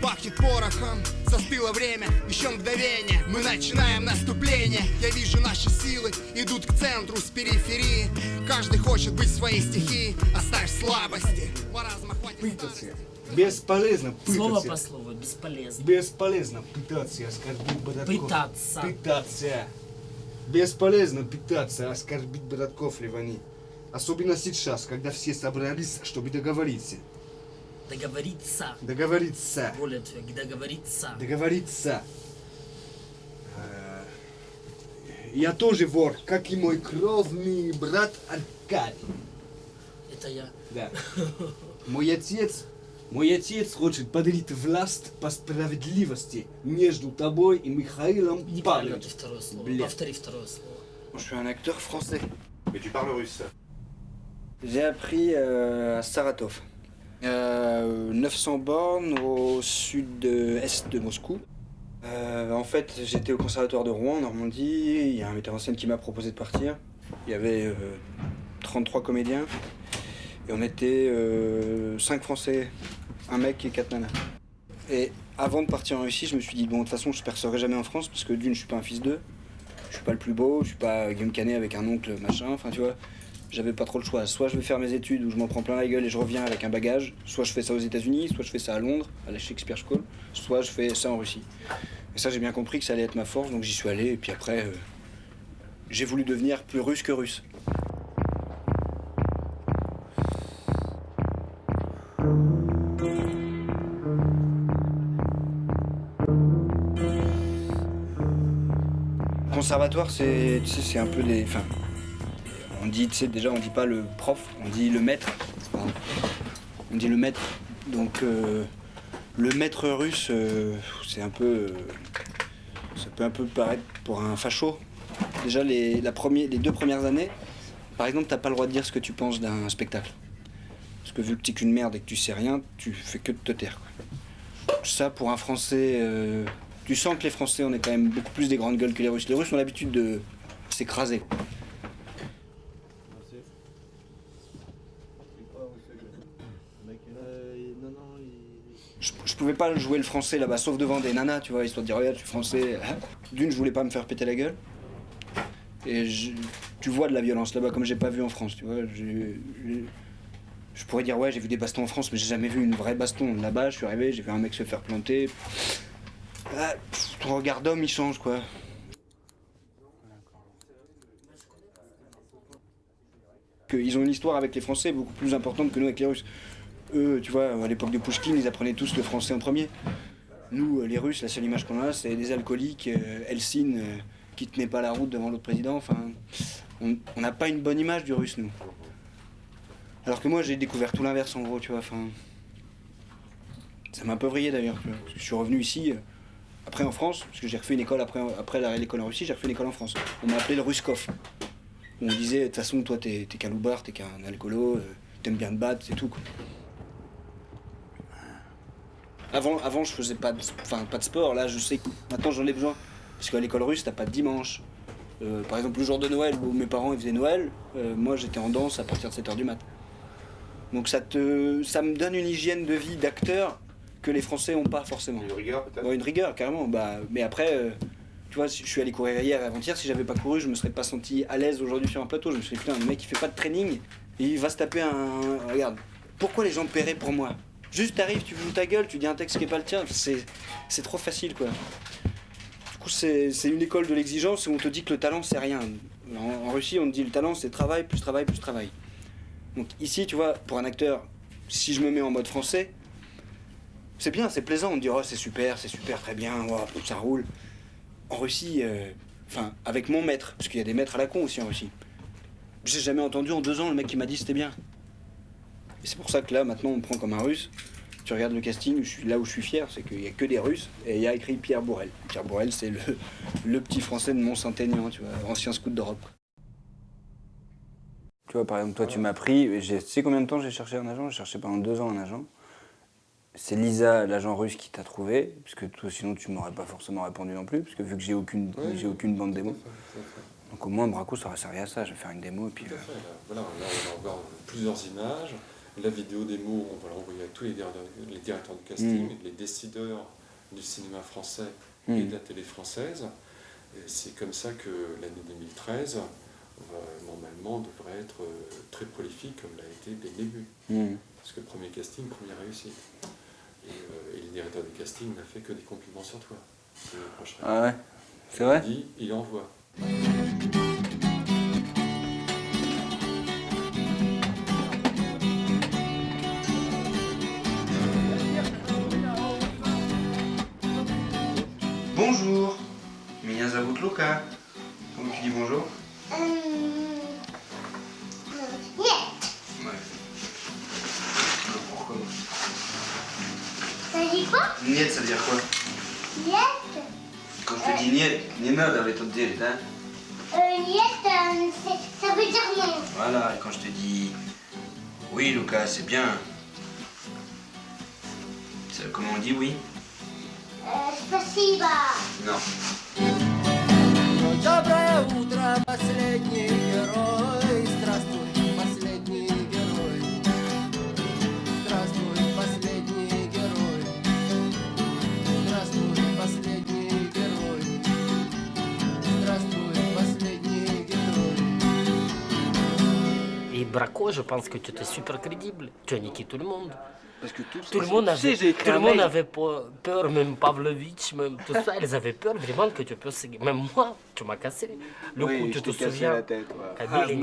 Пахнет порохом, застыло время, еще мгновение. Мы начинаем наступление. Я вижу наши силы идут к центру с периферии. Каждый хочет быть в своей стихии. Оставь слабости, маразма хватит Пытаться. старости. Бесполезно пытаться. Слово по слову, бесполезно. Бесполезно пытаться оскорбить братков. Пытаться. Пытаться. Бесполезно пытаться оскорбить братков Ливани. Особенно сейчас, когда все собрались, чтобы договориться. Договориться. Договориться. Более того, договориться. Договориться. Я тоже вор, как и мой кровный брат Аркадий. Это я. Да. Мой отец хочет подарить власть по справедливости между тобой и Михаилом Неправильно ты Павловичем. второе слово. Блядь. Повтори второе слово. Moi, je suis un acteur français. Mais tu parles russe. J'ai appris à Saratov. 900 bornes au sud-est de Moscou. En fait, j'étais au conservatoire de Rouen, en Normandie. Il y a un metteur en scène qui m'a proposé de partir. Il y avait 33 comédiens. Et on était 5 Français, un mec et 4 nanas. Et avant de partir en Russie, je me suis dit, bon, de toute façon, je percerai jamais en France, parce que d'une, je suis pas un fils d'eux. Je suis pas le plus beau, je suis pas Guillaume Canet avec un oncle, machin, enfin, tu vois. J'avais pas trop le choix. Soit je vais faire mes études où je m'en prends plein la gueule et je reviens avec un bagage, soit je fais ça aux États-Unis, soit je fais ça à Londres, à la Shakespeare School, soit je fais ça en Russie. Et ça, j'ai bien compris que ça allait être ma force, donc j'y suis allé, et puis après, j'ai voulu devenir plus russe que russe. Conservatoire, c'est, tu sais, c'est un peu des... Enfin, on dit, tu sais, déjà, on dit pas le prof, on dit le maître. Pardon. On dit le maître. Donc, le maître russe, c'est un peu... ça peut un peu paraître pour un facho. Déjà, les 2 premières années, par exemple, t'as pas le droit de dire ce que tu penses d'un spectacle. Parce que vu que t'es qu'une merde et que tu sais rien, tu fais que de te taire, quoi. Ça, pour un Français... tu sens que les Français, on est quand même beaucoup plus des grandes gueules que les Russes. Les Russes ont l'habitude de s'écraser. Je pouvais pas jouer le français là-bas, sauf devant des nanas, tu vois, histoire de dire regarde, je suis français. D'une, je voulais pas me faire péter la gueule. Et tu vois de la violence là-bas, comme j'ai pas vu en France, tu vois. Je pourrais dire ouais, j'ai vu des bastons en France, mais j'ai jamais vu une vraie baston. Là-bas, je suis arrivé, j'ai vu un mec se faire planter. Ah, ton regard d'homme, il change, quoi. Ils ont une histoire avec les Français beaucoup plus importante que nous avec les Russes. Eux, tu vois, à l'époque de Pouchkine, ils apprenaient tous le français en premier. Nous, les Russes, la seule image qu'on a, c'est des alcooliques, Helsinki, qui tenaient pas la route devant l'autre président. Enfin, on n'a pas une bonne image du Russe, nous. Alors que moi, j'ai découvert tout l'inverse, en gros, tu vois. Enfin, ça m'a un peu vrillé, d'ailleurs. Parce que je suis revenu ici... Après en France, parce que j'ai refait une école après l'école en Russie, j'ai refait une école en France. On m'a appelé le Ruskov. On disait, de toute façon, toi t'es qu'un loupard, t'es qu'un alcoolo, t'aimes bien te battre, c'est tout, quoi. Avant je faisais pas de sport, là je sais que maintenant j'en ai besoin. Parce qu'à l'école russe, t'as pas de dimanche. Par exemple, le jour de Noël, où mes parents ils faisaient Noël, moi j'étais en danse à partir de 7h du mat'. Donc ça me donne une hygiène de vie d'acteur que les Français n'ont pas forcément. Une rigueur peut-être. Ouais, une rigueur, carrément. Bah, mais après, tu vois, je suis allé courir hier et avant-hier, si j'avais pas couru, je me serais pas senti à l'aise aujourd'hui sur un plateau. Je me suis dit, putain, le mec il fait pas de training, et il va se taper un... Regarde, pourquoi les gens paieraient pour moi? Juste t'arrives, tu joues ta gueule, tu dis un texte qui est pas le tien, c'est trop facile, quoi. Du coup, c'est une école de l'exigence où on te dit que le talent c'est rien. En Russie, on te dit le talent c'est travail, plus travail, plus travail. Donc ici, tu vois, pour un acteur, si je me mets en mode français, c'est bien, c'est plaisant, on me dit oh c'est super, très bien, oh, ça roule. En Russie, enfin, avec mon maître, parce qu'il y a des maîtres à la con aussi en Russie, j'ai jamais entendu en 2 ans le mec qui m'a dit c'était bien. Et c'est pour ça que là, maintenant, on me prend comme un russe. Tu regardes le casting, là où je suis fier, c'est qu'il y a que des Russes, et il y a écrit Pierre Bourrel. Pierre Bourrel, c'est le petit français de Mont-Saint-Aignan, tu vois, ancien scout d'Europe. Tu vois, par exemple, toi, tu m'as pris, tu sais combien de temps j'ai cherché un agent? J'ai cherché pendant 2 ans un agent. C'est Lisa, l'agent russe, qui t'a trouvé, parce que toi, sinon tu m'aurais pas forcément répondu non plus, parce que vu que j'ai aucune bande démo. Donc au moins Braco, ça aurait servi à ça, je vais faire une démo et puis... Voilà, là on a encore plusieurs images, La vidéo démo, on va l'envoyer à tous les directeurs de casting, les décideurs du cinéma français et de la télé française. Et c'est comme ça que l'année 2013, normalement, devrait être très prolifique, comme l'a été dès le début. Parce que le premier casting, première réussite. Et le directeur du casting n'a fait que des compliments sur toi. Ah ouais, c'est vrai. Il dit, il envoie. Bonjour, меня зовут Luca. Comment tu dis bonjour? Ouais. Pourquoi? Ça dit quoi? Niet, ça veut dire quoi? Niet. Quand je te dis niet, не надо в этот делать, hein? Niet, ça veut dire non. Voilà, et quand je te dis oui, Lucas, c'est bien. Comment on dit oui? Спасибо. Non. Доброе утро, последний герой. Здравствуй, последний герой. Здравствуй, последний герой. Здравствуй, последний герой. Здравствуй, последний géroi. Et Braco, je pense que tu étais super crédible. Tu as niqué tout le monde. Parce que Tout le monde avait peur, même Pavlovitch, même tout ça, ils avaient peur vraiment que tu puisses... Même moi, tu m'as cassé. Le coup, tu te souviens. Kabyle,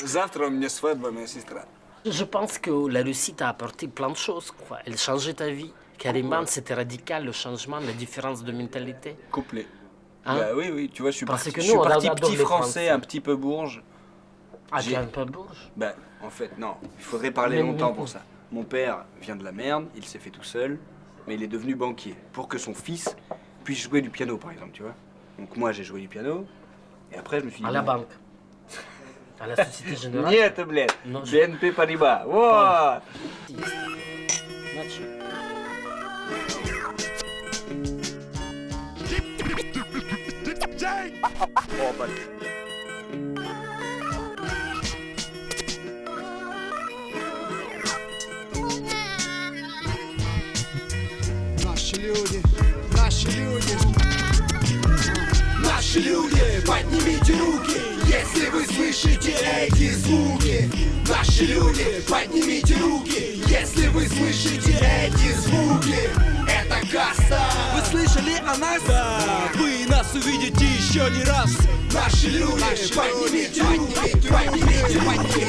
завтра у меня свадьба, моя сестра. Je pense que la Russie t'a apporté plein de choses, quoi. Elle changeait ta vie. Carrément, c'était radical, le changement, la différence de mentalité. Complet. Hein? Bah oui, oui, tu vois, je suis Parce parti, que je nous, suis on parti adore petit les français, Français. un petit peu bourge. Ah, tu es un peu bourge. Bah, en fait, non, il faudrait parler Mais longtemps bon. pour ça. Mon père vient de la merde, il s'est fait tout seul, mais il est devenu banquier pour que son fils puisse jouer du piano, par exemple, tu vois. Donc moi, j'ai joué du piano, et après, je me suis dit... À la non. banque. À la Société Générale. Нет, блядь, Non, je- BNP Paribas, вот. Match. Наши люди, наши люди. Наши люди, поднимите руки, если вы слышите эти звуки. Наши люди, поднимите руки, если вы слышите эти звуки. Это каста. Вы слышали о нас? Да, вы нас увидите еще не раз. Наши люди, поднимите руки, поднимите руки.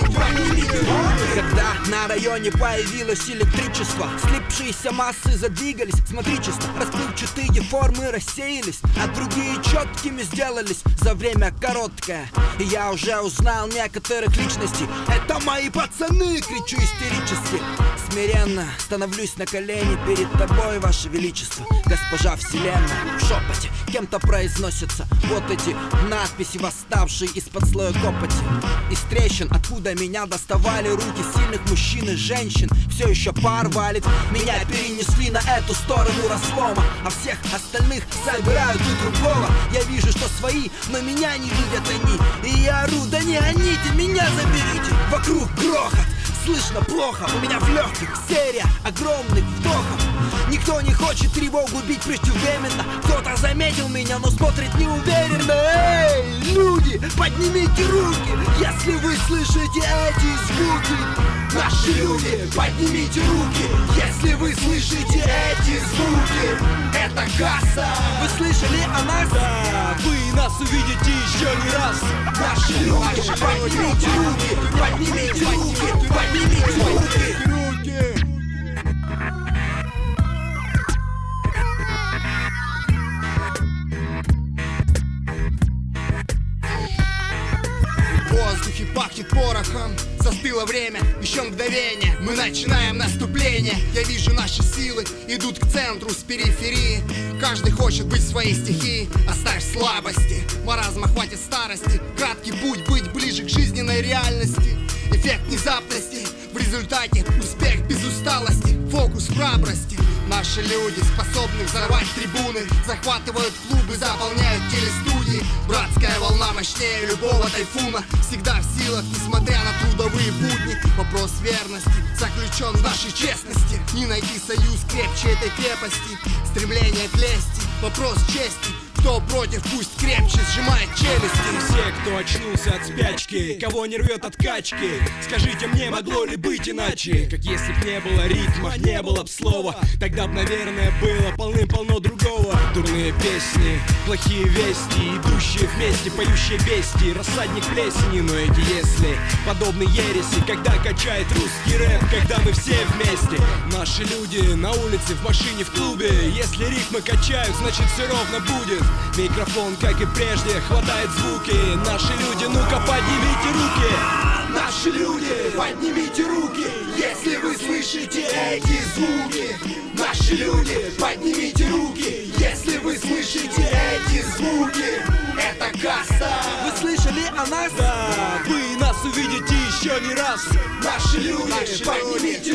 Когда на районе появилось электричество, слипшиеся массы задвигались, смотри чисто, расплывчатые формы рассеялись, а другие четкими сделались за время короткое. И я уже узнал некоторых личностей. Это мои пацаны, кричу истерически. Смиренно становлюсь на колени перед тобой, Ваше Величество. Госпожа Вселенная в шепоте кем-то произносятся вот эти надписи, восставшие из-под слоя копоти. Из трещин, откуда меня доставали руки сильных мужчин и женщин, все еще пар валит. Меня перенесли на эту сторону разлома, а всех остальных забирают у другого. Я вижу, что свои, но меня не видят они. И я ору, да не гоните, меня заберите. Вокруг грохот, слышно плохо, у меня в легких серия огромных вдохов. Никто не хочет тревогу бить преждевременно. Кто-то заметил меня, но смотрит неуверенно. Эй, люди, поднимите руки, если вы слышите эти звуки. Наши люди, поднимите руки, если вы слышите эти звуки. Это касса. Вы слышали о нас? Да, вы нас увидите еще не раз. Наши люди, поднимите руки, поднимите руки, поднимите руки. В воздухе пахнет порохом. Застыло время, еще мгновение. Мы начинаем наступление. Я вижу, наши силы идут к центру с периферии. Каждый хочет быть в своей стихии. Оставь слабости, маразма хватит старости. Краткий путь быть ближе к жизненной реальности. Эффект внезапности, в результате успех без усталости. Фокус храбрости, Наши люди способны взорвать трибуны, захватывают клубы, заполняют телестудии. Братская волна мощнее любого тайфуна, всегда в силах, несмотря на трудовые будни. Вопрос верности заключен в нашей честности. Не найти союз крепче этой крепости. Стремление к лести, вопрос чести. Кто против, пусть крепче сжимает челюсти. Все, кто очнулся от спячки, кого не рвет от качки, скажите мне, могло ли быть иначе? Как если б не было ритма, не было б слова, тогда б, наверное, было полным-полно другого. Дурные песни, плохие вести, идущие вместе, поющие бести, рассадник плесени. Но эти если подобны ереси, когда качает русский рэп, когда мы все вместе. Наши люди на улице, в машине, в клубе. Если ритмы качают, значит все ровно будет. Микрофон, как и прежде, хватает звуки. Наши люди, ну-ка поднимите руки. Наши люди, поднимите руки, если вы слышите эти звуки. Наши люди, поднимите руки, если вы слышите эти звуки. Это каста. Вы слышали о нас? Да, вы нас увидите еще не раз. Наши люди, поднимите